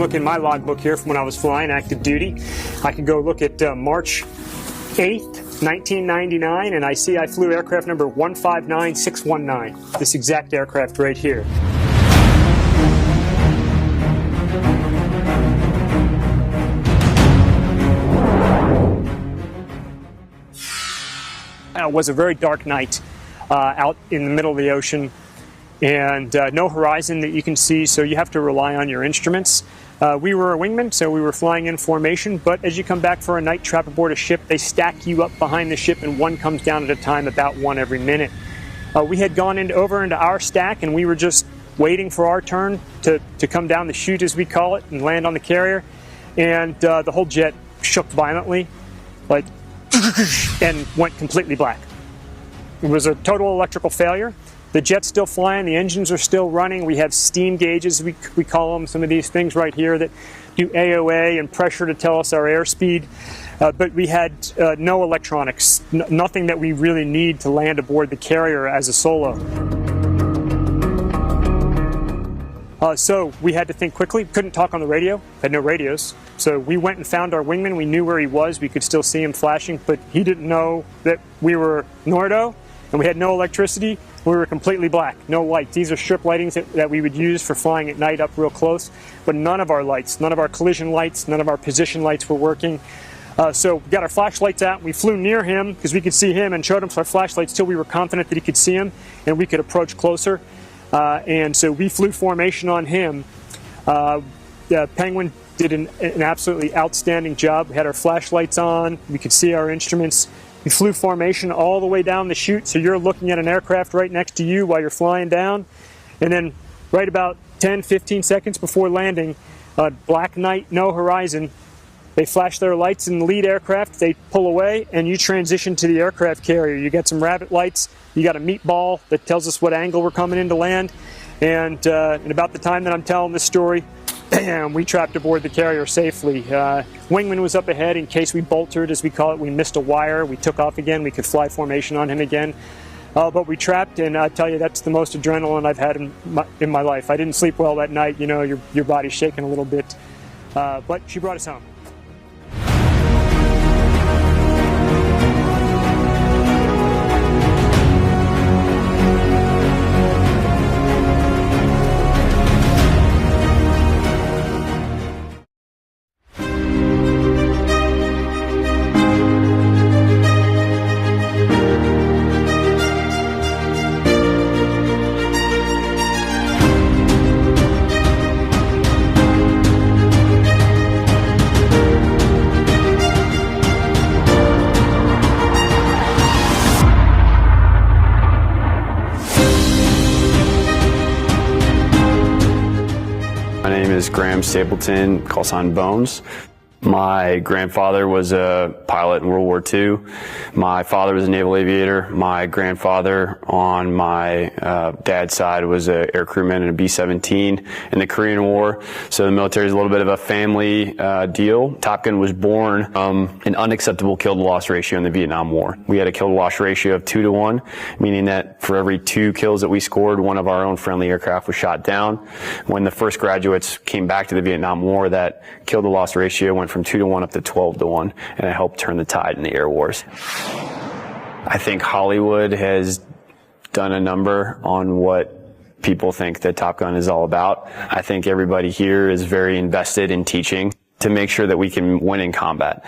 look in my logbook here from when I was flying active duty. I can go look at March 8th, 1999, and I see I flew aircraft number 159619, this exact aircraft right here. It was a very dark night out in the middle of the ocean, and no horizon that you can see, so you have to rely on your instruments. We were a wingman, so we were flying in formation, but as you come back for a night trap aboard a ship, they stack you up behind the ship, and one comes down at a time, about one every minute. We had gone over into our stack, and we were just waiting for our turn to come down the chute, as we call it, and land on the carrier, and the whole jet shook violently, like, and went completely black. It was a total electrical failure. The jet's still flying, the engines are still running. We have steam gauges, we call them, some of these things right here that do AOA and pressure to tell us our airspeed. But we had no electronics, nothing that we really need to land aboard the carrier as a solo. So we had to think quickly. Couldn't talk on the radio, had no radios. So we went and found our wingman. We knew where he was. We could still see him flashing, but he didn't know that we were Nordo, and we had no electricity. We were completely black, no lights. These are strip lightings that we would use for flying at night up real close, but none of our lights, none of our collision lights, none of our position lights were working. So we got our flashlights out. We flew near him because we could see him and showed him our flashlights till we were confident that he could see him and we could approach closer. And so we flew formation on him. Penguin did an absolutely outstanding job. We had our flashlights on. We could see our instruments. We flew formation all the way down the chute, so you're looking at an aircraft right next to you while you're flying down. And then right about 10, 15 seconds before landing, black night, no horizon, they flash their lights in the lead aircraft, they pull away, and you transition to the aircraft carrier. You get some rabbit lights, you got a meatball that tells us what angle we're coming in to land, and about the time that I'm telling this story, bam, we trapped aboard the carrier safely. Wingman was up ahead in case we boltered, as we call it. We missed a wire, we took off again, we could fly formation on him again. But we trapped, and I tell you, that's the most adrenaline I've had in my life. I didn't sleep well that night, you know, your body's shaking a little bit. But she brought us home. My name is Graham Stapleton, call sign Bones. My grandfather was a pilot in World War II. My father was a naval aviator. My grandfather on my dad's side was an air crewman in a B-17 in the Korean War. So the military is a little bit of a family deal. Top Gun was born an unacceptable kill-to-loss ratio in the Vietnam War. We had a kill-to-loss ratio of 2 to 1, meaning that for every 2 kills that we scored, one of our own friendly aircraft was shot down. When the first graduates came back to the Vietnam War, that kill-to-loss ratio went from 2 to 1 up to 12 to 1, and it helped turn the tide in the air wars. I think Hollywood has done a number on what people think that Top Gun is all about. I think everybody here is very invested in teaching to make sure that we can win in combat.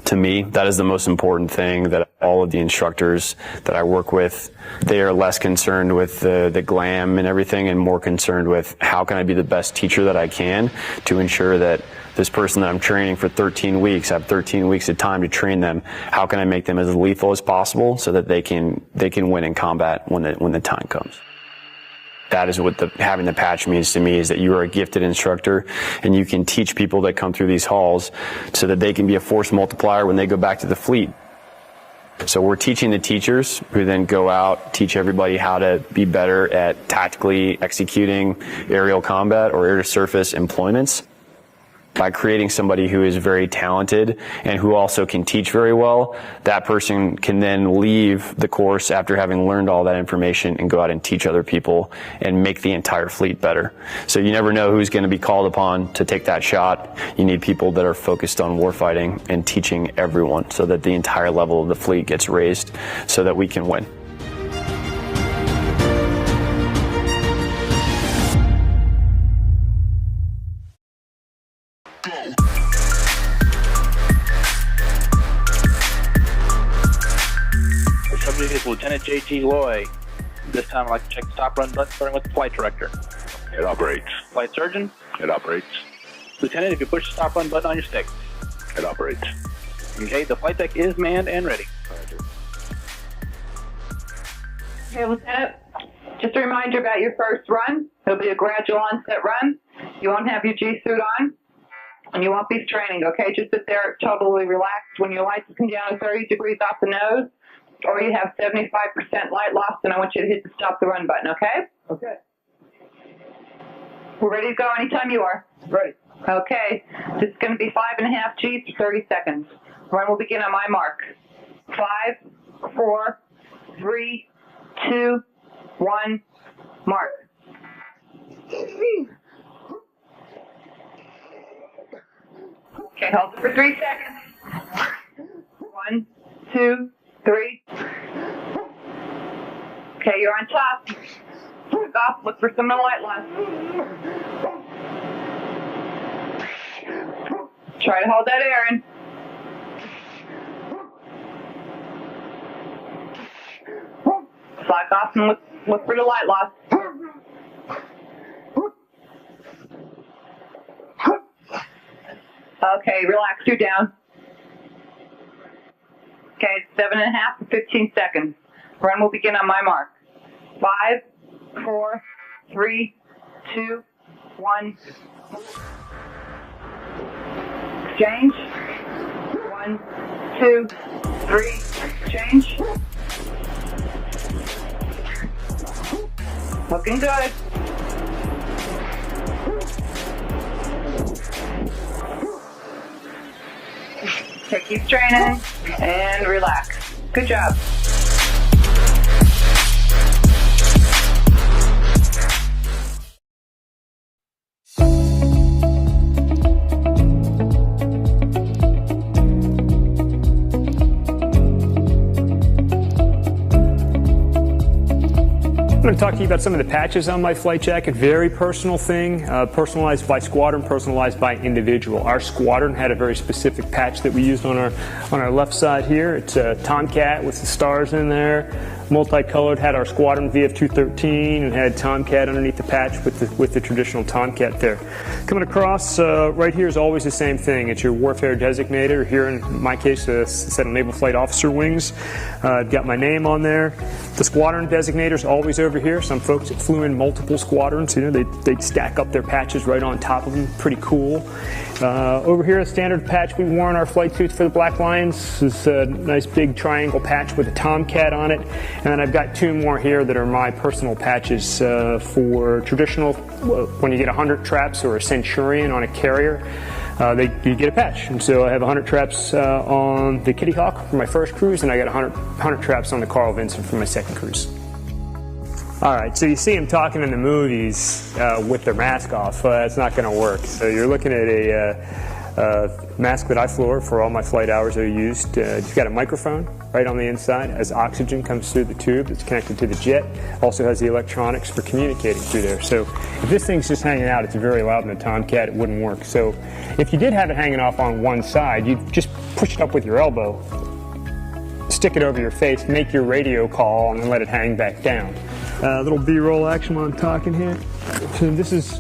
To me, that is the most important thing, that all of the instructors that I work with, they are less concerned with the glam and everything and more concerned with how can I be the best teacher that I can to ensure that this person that I'm training for 13 weeks, I have 13 weeks of time to train them. How can I make them as lethal as possible so that they can win in combat when the time comes? That is what having the patch means to me, is that you are a gifted instructor and you can teach people that come through these halls so that they can be a force multiplier when they go back to the fleet. So we're teaching the teachers who then go out, teach everybody how to be better at tactically executing aerial combat or air-to-surface employments. By creating somebody who is very talented and who also can teach very well, that person can then leave the course after having learned all that information and go out and teach other people and make the entire fleet better. So you never know who's going to be called upon to take that shot. You need people that are focused on warfighting and teaching everyone so that the entire level of the fleet gets raised so that we can win. Subject is Lieutenant J.T. Loy. This time I'd like to check the stop run button starting with the flight director. It operates. Flight surgeon. It operates. Lieutenant, if you push the stop run button on your stick. It operates. Okay, the flight deck is manned and ready. Okay, Lieutenant, just a reminder about your first run. It'll be a gradual onset run. You won't have your G-suit on, and you won't be straining, okay? Just sit there totally relaxed when your lights come down to 30 degrees off the nose, or you have 75% light loss, and I want you to hit the stop the run button, okay? Okay. We're ready to go anytime you are. Ready. Okay, this is going to be 5.5 Gs for 30 seconds. Run will begin on my mark. 5, 4, 3, 2, 1, mark. Okay, hold it for 3 seconds. 1, 2, 3. Okay, you're on top. Look off, look for some of the light loss. Try to hold that air in. Slack off and look for the light loss. Okay, relax, you're down. Okay, it's 7.5 to 15 seconds. Run will begin on my mark. 5, 4, 3, 2, 1. Exchange. 1, 2, 3. Change. Looking good. Okay, keep straining and relax. Good job. I'm going to talk to you about some of the patches on my flight jacket. Very personal thing, personalized by squadron, personalized by individual. Our squadron had a very specific patch that we used on our left side here. It's a Tomcat with the stars in there, multicolored. Had our squadron VF-213 and had Tomcat underneath the patch with the traditional Tomcat there. Coming across right here is always the same thing. It's your warfare designator. Here in my case, a set of Naval Flight Officer wings. I've got my name on there. The squadron designator is always over here. Some folks that flew in multiple squadrons, you know, they'd stack up their patches right on top of them. Pretty cool. Over here, a standard patch we wore on our flight suits for the Black Lions. This is a nice big triangle patch with a Tomcat on it. And then I've got 2 more here that are my personal patches for traditional, when you get 100 traps or a Centurion on a carrier. You get a patch, and so I have 100 traps on the Kitty Hawk for my first cruise, and I got 100 traps on the Carl Vinson for my second cruise. All right, so you see them talking in the movies with their mask off. It's not going to work. So you're looking at a mask that I flew for all my flight hours that I used. It's got a microphone right on the inside as oxygen comes through the tube. It's connected to the jet. Also has the electronics for communicating through there. So if this thing's just hanging out, it's very loud in the Tomcat, it wouldn't work. So if you did have it hanging off on one side, you'd just push it up with your elbow, stick it over your face, make your radio call, and then let it hang back down. Little B-roll action while I'm talking here. So this is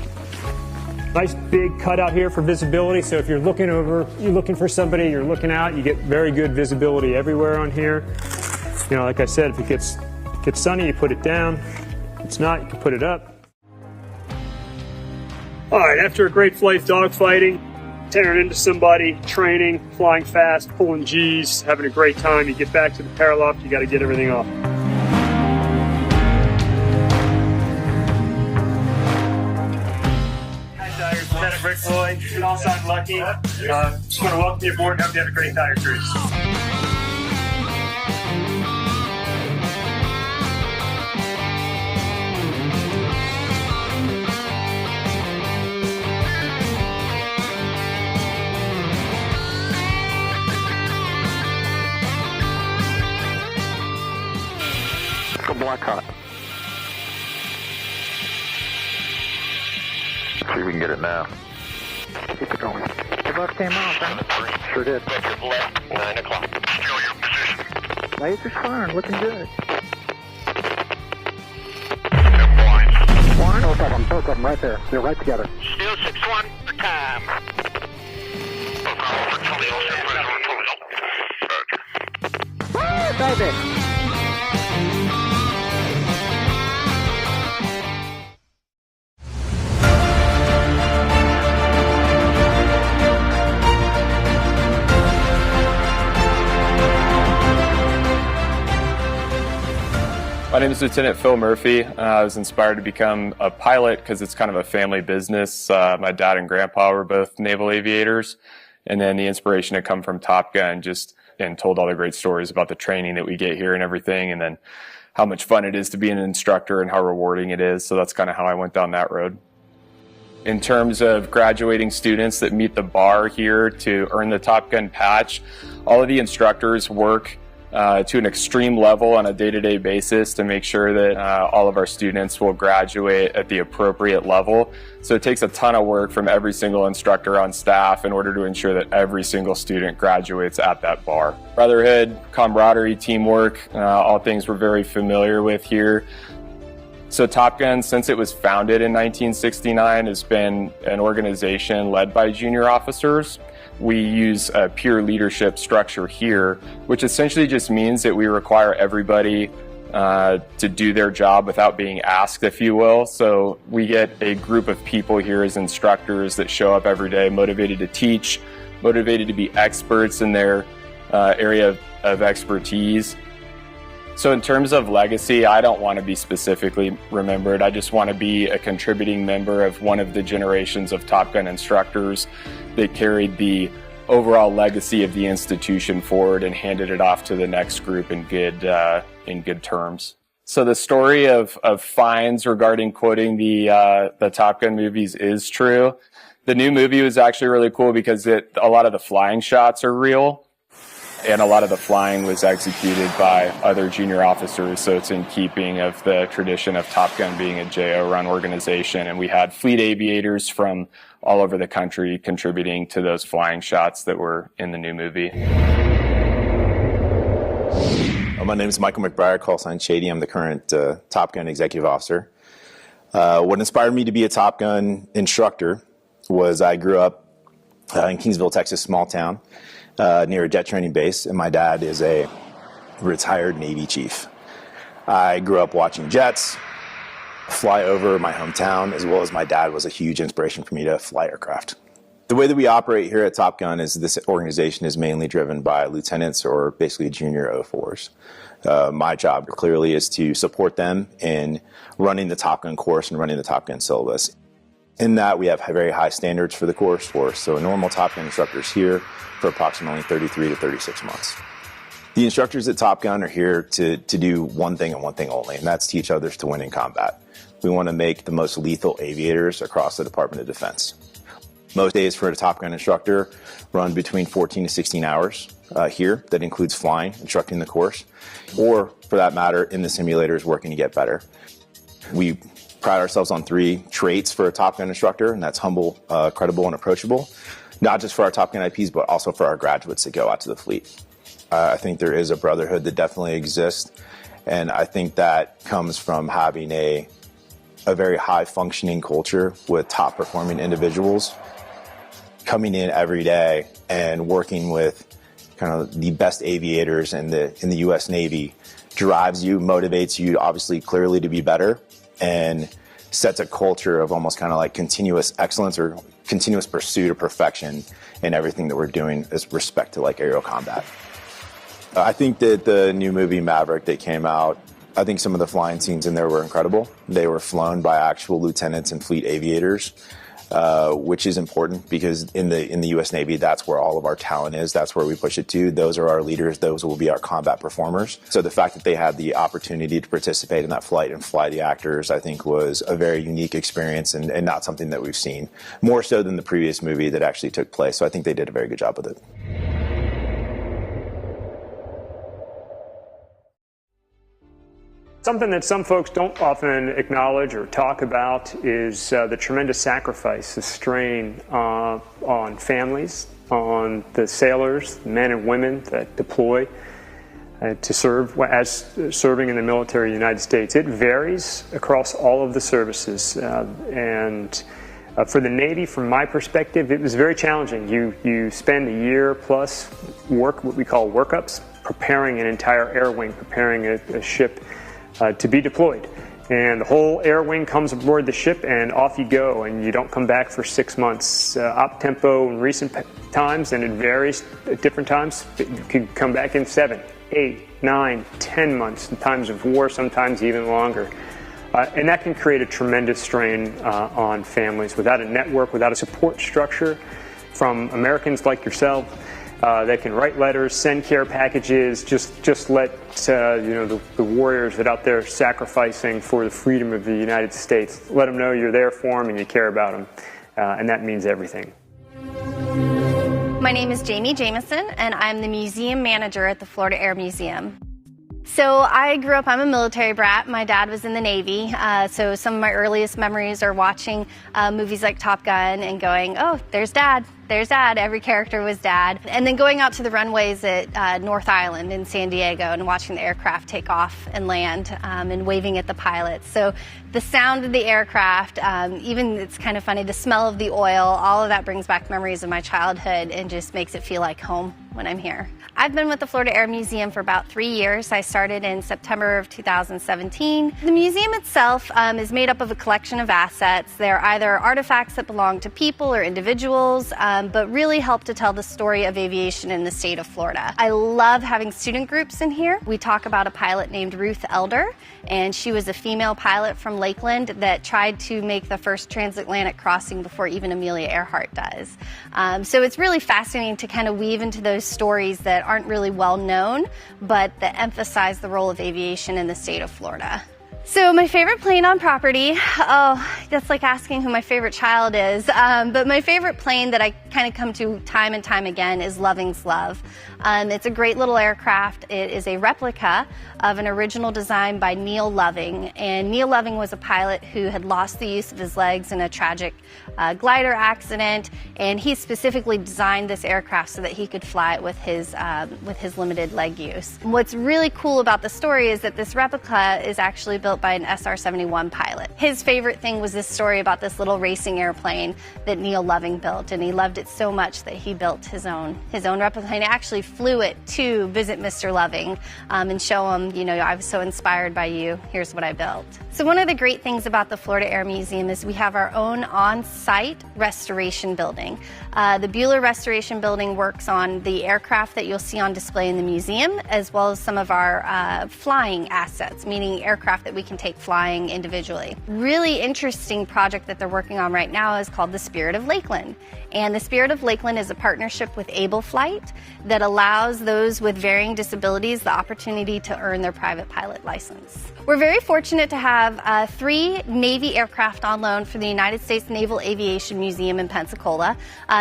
nice big cutout here for visibility. So if you're looking over, you're looking for somebody, you're looking out, you get very good visibility everywhere on here. You know, like I said, if it gets sunny, you put it down. If it's not, you can put it up. All right, after a great flight dogfighting, tearing into somebody, training, flying fast, pulling G's, having a great time, you get back to the paraloft, you got to get everything off. Rick Lloyd, call sign Lucky. Just want to welcome you aboard and hope you have a great tire cruise. Go black hot. See if we can get it now. Keep it going. The bus came off, huh? Sure did. Left, 9 o'clock. Still your position. Laser's firing, looking good. Blind. One, both of them right there. They're right together. Still 6-1 for time. Woo, baby! My name is Lieutenant Phil Murphy. I was inspired to become a pilot because it's kind of a family business. My dad and grandpa were both naval aviators, and then the inspiration had come from Top Gun, and told all the great stories about the training that we get here and everything, and then how much fun it is to be an instructor and how rewarding it is. So that's kind of how I went down that road. In terms of graduating students that meet the bar here to earn the Top Gun patch, all of the instructors work to an extreme level on a day-to-day basis to make sure that all of our students will graduate at the appropriate level. So it takes a ton of work from every single instructor on staff in order to ensure that every single student graduates at that bar. Brotherhood, camaraderie, teamwork, all things we're very familiar with here. So Top Gun, since it was founded in 1969, has been an organization led by junior officers. We use a peer leadership structure here, which essentially just means that we require everybody to do their job without being asked, if you will. So we get a group of people here as instructors that show up every day motivated to teach, motivated to be experts in their area of expertise. So in terms of legacy, I don't want to be specifically remembered. I just want to be a contributing member of one of the generations of Top Gun instructors that carried the overall legacy of the institution forward and handed it off to the next group in good terms. So the story of fines regarding quoting the Top Gun movies is true. The new movie was actually really cool because a lot of the flying shots are real. And a lot of the flying was executed by other junior officers, so it's in keeping of the tradition of Top Gun being a JO-run organization. And we had fleet aviators from all over the country contributing to those flying shots that were in the new movie. My name is Michael McBride, call sign Shady. I'm the current Top Gun executive officer. What inspired me to be a Top Gun instructor was I grew up in Kingsville, Texas, small town. Near a jet training base, and my dad is a retired Navy chief. I grew up watching jets fly over my hometown, as well as my dad was a huge inspiration for me to fly aircraft. The way that we operate here at Top Gun is this organization is mainly driven by lieutenants or basically junior 04s. My job clearly is to support them in running the Top Gun course and running the Top Gun syllabus. In that, we have very high standards for the course for us. So a normal Top Gun instructor is here for approximately 33 to 36 months. The instructors at Top Gun are here to do one thing and one thing only, and that's teach others to win in combat. We want to make the most lethal aviators across the Department of Defense. Most days for a Top Gun instructor run between 14 to 16 hours here. That includes flying, instructing the course, or for that matter, in the simulators working to get better. We pride ourselves on 3 traits for a Top Gun instructor, and that's humble, credible, and approachable. Not just for our Top Gun IPs, but also for our graduates that go out to the fleet. I think there is a brotherhood that definitely exists, and I think that comes from having a very high-functioning culture with top-performing individuals coming in every day and working with kind of the best aviators in the U.S. Navy drives you, motivates you, obviously, clearly to be better, and sets a culture of almost kind of like continuous excellence or continuous pursuit of perfection in everything that we're doing with respect to like aerial combat. I think that the new movie Maverick that came out, I think some of the flying scenes in there were incredible. They were flown by actual lieutenants and fleet aviators. which is important because in the U.S. Navy, that's where all of our talent is. That's where we push it to. Those are our leaders. Those will be our combat performers. So the fact that they had the opportunity to participate in that flight and fly the actors, I think, was a very unique experience and not something that we've seen, more so than the previous movie that actually took place. So I think they did a very good job with it. Something that some folks don't often acknowledge or talk about is the tremendous sacrifice, the strain on families, on the sailors, the men and women that deploy to serve as serving in the military of the United States. It varies across all of the services, and for the Navy, from my perspective, it was very challenging. You spend a year plus what we call workups, preparing an entire air wing, preparing a ship to be deployed. And the whole air wing comes aboard the ship and off you go, and you don't come back for 6 months. Op tempo in recent times, and it varies at different times, you could come back in 7, 8, 9, 10 months in times of war, sometimes even longer. And that can create a tremendous strain on families. Without a network, without a support structure from Americans like yourself, that can write letters, send care packages, just let the warriors that are out there sacrificing for the freedom of the United States, let them know you're there for them and you care about them, and that means everything. My name is Jamie Jameson, and I'm the museum manager at the Florida Air Museum. So I grew up, I'm a military brat. My dad was in the Navy, so some of my earliest memories are watching movies like Top Gun and going, oh, there's Dad. There's Dad. Every character was Dad. And then going out to the runways at North Island in San Diego and watching the aircraft take off and land and waving at the pilots. So the sound of the aircraft, even it's kind of funny, the smell of the oil, all of that brings back memories of my childhood and just makes it feel like home when I'm here. I've been with the Florida Air Museum for about 3 years. I started in September of 2017. The museum itself is made up of a collection of assets. They're either artifacts that belong to people or individuals, but really help to tell the story of aviation in the state of Florida. I love having student groups in here. We talk about a pilot named Ruth Elder, and she was a female pilot from Lakeland that tried to make the first transatlantic crossing before even Amelia Earhart does. So it's really fascinating to kind of weave into those stories that aren't really well known, but that emphasize the role of aviation in the state of Florida. So my favorite plane on property, oh, that's like asking who my favorite child is, but my favorite plane that I kind of come to time and time again is Loving's Love. It's a great little aircraft. It is a replica of an original design by Neil Loving, and Neil Loving was a pilot who had lost the use of his legs in a tragic glider accident, and he specifically designed this aircraft so that he could fly it with his limited leg use. What's really cool about the story is that this replica is actually built by an SR-71 pilot. His favorite thing was this story about this little racing airplane that Neil Loving built, and he loved it so much that he built his own replica. He actually flew it to visit Mr. Loving and show him, I was so inspired by you, here's what I built. So one of the great things about the Florida Air Museum is we have our own on-site restoration building. The Bueller Restoration Building works on the aircraft that you'll see on display in the museum, as well as some of our flying assets, meaning aircraft that we can take flying individually. Really interesting project that they're working on right now is called the Spirit of Lakeland. And the Spirit of Lakeland is a partnership with Able Flight that allows those with varying disabilities the opportunity to earn their private pilot license. We're very fortunate to have 3 Navy aircraft on loan for the United States Naval Aviation Museum in Pensacola.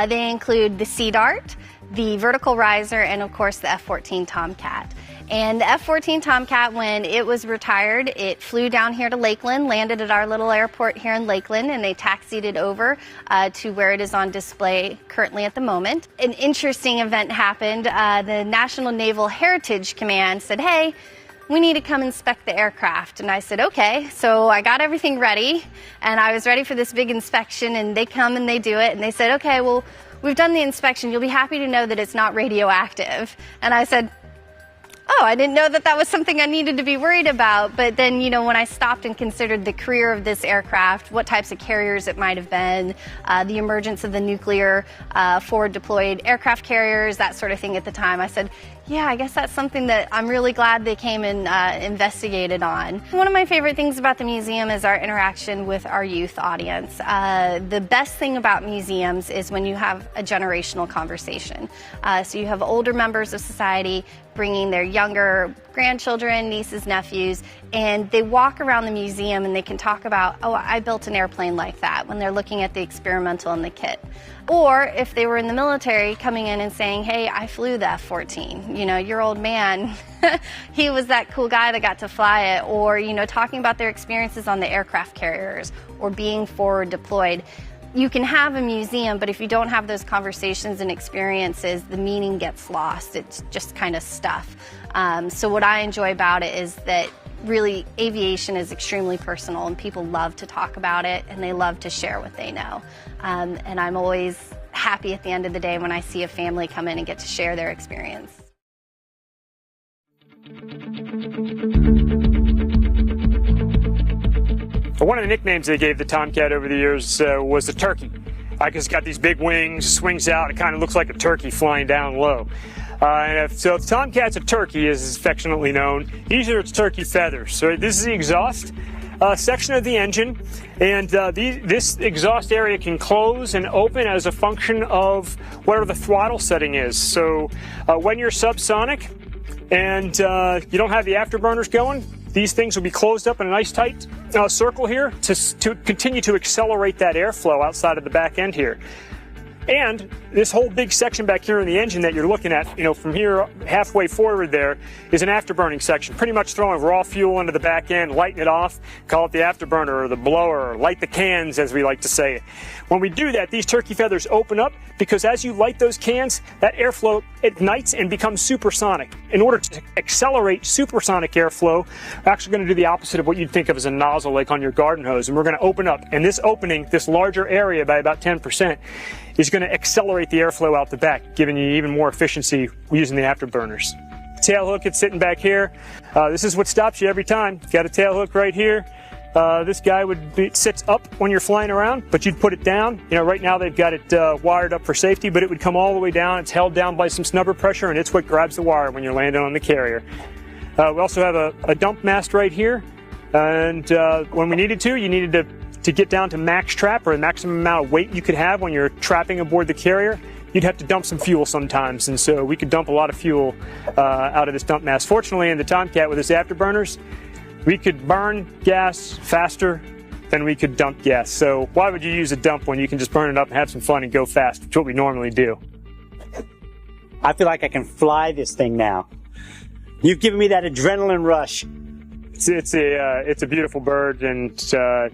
They include the Sea Dart, the Vertical Riser, and of course the F-14 Tomcat. And the F-14 Tomcat, when it was retired, it flew down here to Lakeland, landed at our little airport here in Lakeland, and they taxied it over to where it is on display currently at the moment. An interesting event happened. The National Naval Heritage Command said, hey, we need to come inspect the aircraft. And I said, okay. So I got everything ready, and I was ready for this big inspection, and they come and they do it, and they said, okay, well, we've done the inspection. You'll be happy to know that it's not radioactive. And I said, oh, I didn't know that that was something I needed to be worried about. But then, when I stopped and considered the career of this aircraft, what types of carriers it might have been, the emergence of the nuclear forward deployed aircraft carriers, that sort of thing at the time, I said, Yeah, I guess that's something that I'm really glad they came and investigated on. One of my favorite things about the museum is our interaction with our youth audience. The best thing about museums is when you have a generational conversation. So you have older members of society bringing their younger grandchildren, nieces, nephews, and they walk around the museum and they can talk about, oh, I built an airplane like that, when they're looking at the experimental and the kit. Or if they were in the military, coming in and saying, hey, I flew the F-14. You know, your old man, he was that cool guy that got to fly it. Or, you know, talking about their experiences on the aircraft carriers or being forward deployed. You can have a museum, but if you don't have those conversations and experiences, the meaning gets lost. It's just kind of stuff. So what I enjoy about it is that really aviation is extremely personal and people love to talk about it and they love to share what they know. And I'm always happy at the end of the day when I see a family come in and get to share their experience. One of the nicknames they gave the Tomcat over the years was the turkey. Because it's got these big wings, swings out, it kind of looks like a turkey flying down low. So if Tomcat's a turkey, as is affectionately known, usually it's turkey feathers. So this is the exhaust section of the engine, and this exhaust area can close and open as a function of whatever the throttle setting is. So when you're subsonic and you don't have the afterburners going, these things will be closed up in a nice tight circle here to continue to accelerate that airflow outside of the back end here. And this whole big section back here in the engine that you're looking at, you know, from here halfway forward there is an afterburning section, pretty much throwing raw fuel into the back end, lighting it off, call it the afterburner or the blower, or light the cans as we like to say it. When we do that, these turkey feathers open up because as you light those cans, that airflow ignites and becomes supersonic. In order to accelerate supersonic airflow, we're actually going to do the opposite of what you'd think of as a nozzle like on your garden hose, and we're going to open up. And this opening, this larger area by about 10%, is going to accelerate the airflow out the back, giving you even more efficiency using the afterburners. Tail hook, it's sitting back here. This is what stops you every time. Got a tail hook right here. This guy sits up when you're flying around, but you'd put it down. You know, right now they've got it wired up for safety, but it would come all the way down. It's held down by some snubber pressure, and it's what grabs the wire when you're landing on the carrier. We also have a dump mast right here, and when we needed to, you needed to get down to max trap or the maximum amount of weight you could have when you're trapping aboard the carrier, you'd have to dump some fuel sometimes, and so we could dump a lot of fuel out of this dump mast. Fortunately, in the Tomcat with its afterburners, we could burn gas faster than we could dump gas. So why would you use a dump when you can just burn it up and have some fun and go fast, which is what we normally do. I feel like I can fly this thing now. You've given me that adrenaline rush. It's a beautiful bird, and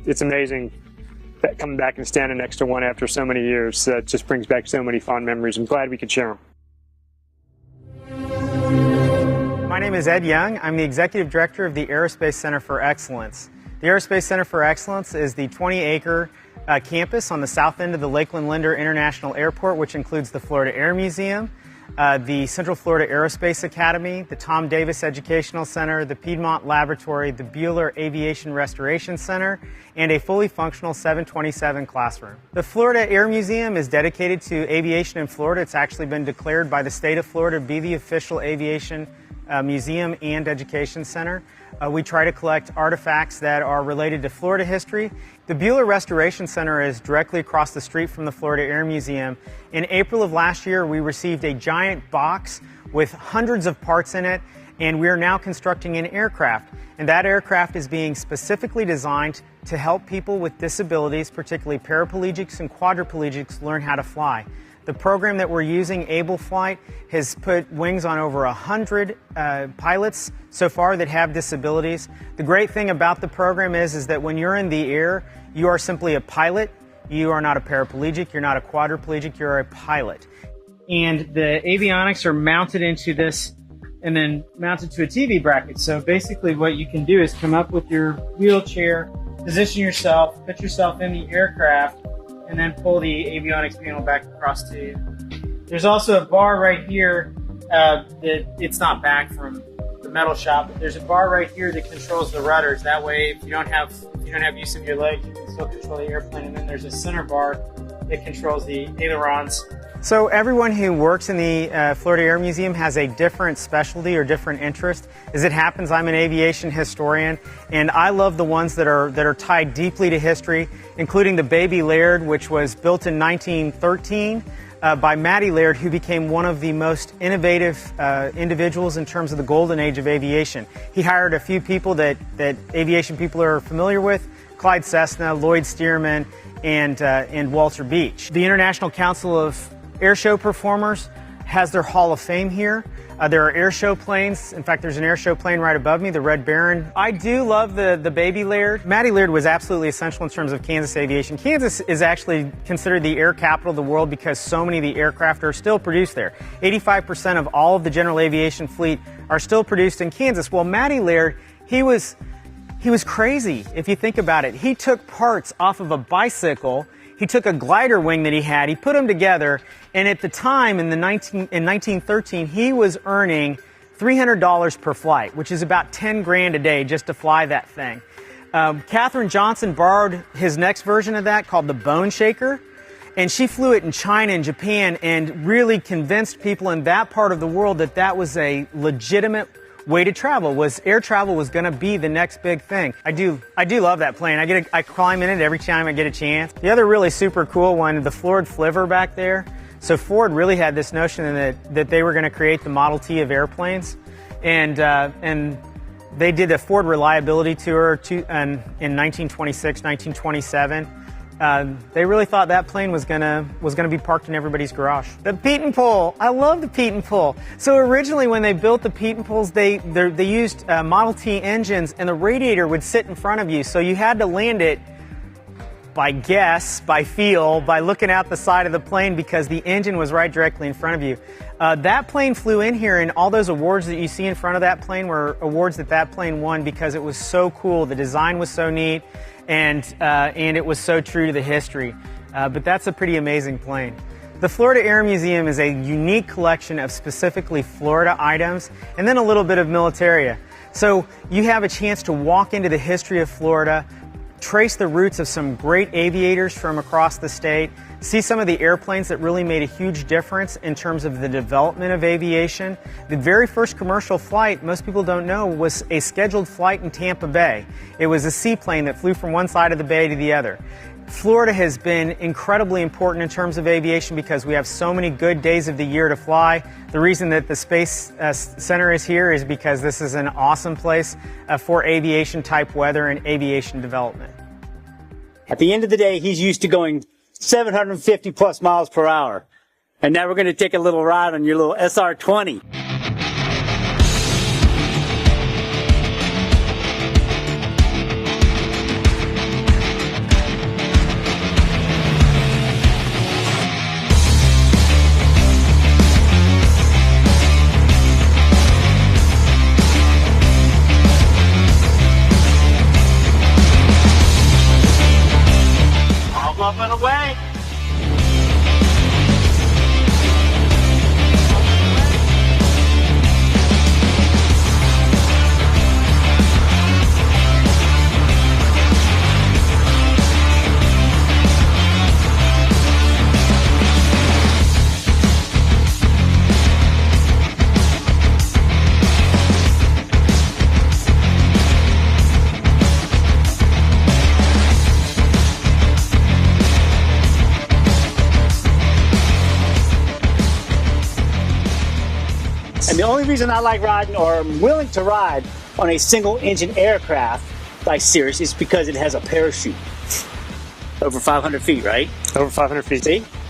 it's amazing that coming back and standing next to one after so many years. It just brings back so many fond memories. I'm glad we could share them. My name is Ed Young. I'm the Executive Director of the Aerospace Center for Excellence. The Aerospace Center for Excellence is the 20-acre campus on the south end of the Lakeland Linder International Airport, which includes the Florida Air Museum, the Central Florida Aerospace Academy, the Tom Davis Educational Center, the Piedmont Laboratory, the Bueller Aviation Restoration Center, and a fully functional 727 classroom. The Florida Air Museum is dedicated to aviation in Florida. It's actually been declared by the state of Florida to be the official aviation museum and education center. We try to collect artifacts that are related to Florida history. The Bueller Restoration Center is directly across the street from the Florida Air Museum. In April of last year, we received a giant box with hundreds of parts in it, and we are now constructing an aircraft. And that aircraft is being specifically designed to help people with disabilities, particularly paraplegics and quadriplegics, learn how to fly. The program that we're using, Able Flight, has put wings on over 100 pilots so far that have disabilities. The great thing about the program is that when you're in the air, you are simply a pilot. You are not a paraplegic, you're not a quadriplegic, you're a pilot. And the avionics are mounted into this and then mounted to a TV bracket. So basically what you can do is come up with your wheelchair, position yourself, put yourself in the aircraft, and then pull the avionics panel back across to you. There's also a bar right here that it's not back from the metal shop, but there's a bar right here that controls the rudders. That way, if you don't have use of your legs, you can still control the airplane. And then there's a center bar that controls the ailerons. So everyone who works in the Florida Air Museum has a different specialty or different interest. As it happens, I'm an aviation historian, and I love the ones that are tied deeply to history, including the Baby Laird, which was built in 1913 by Matty Laird, who became one of the most innovative individuals in terms of the golden age of aviation. He hired a few people that aviation people are familiar with: Clyde Cessna, Lloyd Stearman, and Walter Beach. The International Council of Air Show Performers has their Hall of Fame here. There are air show planes. In fact, there's an air show plane right above me, the Red Baron. I do love the Baby Laird. Matty Laird was absolutely essential in terms of Kansas aviation. Kansas is actually considered the air capital of the world because so many of the aircraft are still produced there. 85% of all of the general aviation fleet are still produced in Kansas. Well, Matty Laird, he was crazy if you think about it. He took parts off of a bicycle. He took a glider wing that he had, he put them together, and at the time, in 1913, he was earning $300 per flight, which is about 10 grand a day just to fly that thing. Katherine Johnson borrowed his next version of that, called the Bone Shaker, and she flew it in China and Japan and really convinced people in that part of the world that that was a legitimate way to travel. Air travel was going to be the next big thing. I do love that plane. I climb in it every time I get a chance. The other really super cool one, the Ford Flivver back there. So Ford really had this notion that they were going to create the Model T of airplanes, and they did a Ford reliability tour in 1926, 1927. They really thought that plane was gonna be parked in everybody's garage. The Peyton Pole, I love the Peyton Pole. So originally, when they built the Peyton Poles, they used Model T engines, and the radiator would sit in front of you. So you had to land it by guess, by feel, by looking out the side of the plane because the engine was right directly in front of you. That plane flew in here, and all those awards that you see in front of that plane were awards that plane won because it was so cool. The design was so neat. And it was so true to the history. But that's a pretty amazing plane. The Florida Air Museum is a unique collection of specifically Florida items and then a little bit of militaria. So you have a chance to walk into the history of Florida, trace the roots of some great aviators from across the state, see some of the airplanes that really made a huge difference in terms of the development of aviation. The very first commercial flight, most people don't know, was a scheduled flight in Tampa Bay. It was a seaplane that flew from one side of the bay to the other. Florida has been incredibly important in terms of aviation because we have so many good days of the year to fly. The reason that the Space Center is here is because this is an awesome place for aviation type weather and aviation development. At the end of the day, he's used to going 750 plus miles per hour. And now we're going to take a little ride on your little SR-20. Up and away. And the only reason I like riding, or I'm willing to ride, on a single-engine aircraft like Cirrus is because it has a parachute. Over 500 feet, right? Over 500 feet.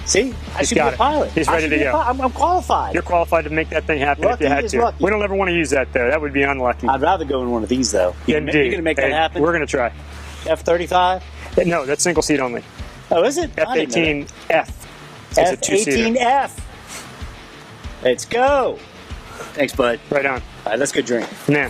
See? I should be a pilot. He's ready to go. I'm qualified. You're qualified to make that thing happen if you had to. Lucky. We don't ever want to use that, though. That would be unlucky. I'd rather go in one of these, though. You're going to make that happen? We're going to try. F-35? No, that's single seat only. Oh, is it? F-18F. F-18F. Let's go. Thanks, bud. Right on. All right, let's go drink. Nah.